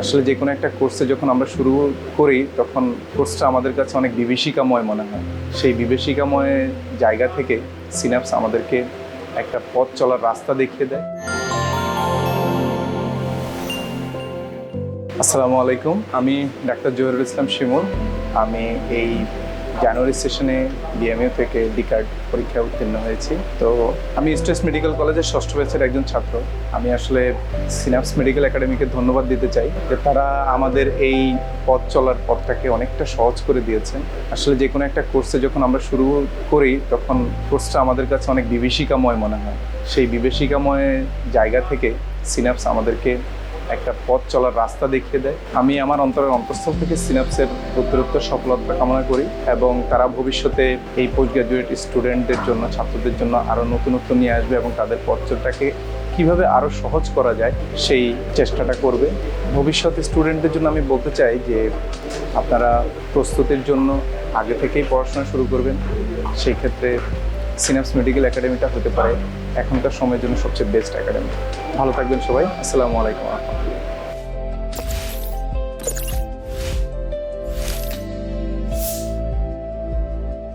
আসলে যে কোনো একটা কোর্সে যখন আমরা শুরু করি তখন কোর্সটা আমাদের কাছে অনেক বিভীষিকাময় মনে হয়। সেই বিভীষিকাময় জায়গা থেকে সিনাপস আমাদেরকে একটা পথ চলার রাস্তা দেখিয়ে দেয়। আসসালামু আলাইকুম, আমি ডাক্তার জহিরুল ইসলাম শিমুল। আমি এই জানুয়ারি সেশনে বিএমইউ থেকে ডিকার্ড পরীক্ষায় উত্তীর্ণ হয়েছি। তো আমি স্ট্রেস মেডিকেল কলেজের ষষ্ঠ ব্যাচের একজন ছাত্র। আমি আসলে সিনাপস মেডিকেল একাডেমিকে ধন্যবাদ দিতে চাই যে তারা আমাদের এই পথ চলার পথটাকে অনেকটা সহজ করে দিয়েছেন। আসলে যে কোনো একটা কোর্সে যখন আমরা শুরু করি তখন কোর্সটা আমাদের কাছে অনেক বিভীষিকাময় মনে হয়। সেই বিভীষিকাময় জায়গা থেকে সিনাপস আমাদেরকে একটা পথ চলার রাস্তা দেখিয়ে দেয়। আমি আমার অন্তরের অন্তঃস্থল থেকে সিনাপসের উত্তরোত্তর সফলতা কামনা করি এবং তারা ভবিষ্যতে এই পোস্ট গ্রাজুয়েট স্টুডেন্টদের জন্য, ছাত্রদের জন্য আরও নতুনত্ব নিয়ে আসবে এবং তাদের পথচলটাকে কীভাবে আরও সহজ করা যায় সেই চেষ্টাটা করবে। ভবিষ্যৎ স্টুডেন্টদের জন্য আমি বলতে চাই যে আপনারা প্রস্তুতির জন্য আগে থেকেই পড়াশোনা শুরু করবেন। সেই ক্ষেত্রে সিনাপস মেডিকেল একাডেমিটা হতে পারে এখনকার সময়ের জন্য সবচেয়ে বেস্ট একাডেমি। ভালো থাকবেন সবাই। আসসালামু আলাইকুম।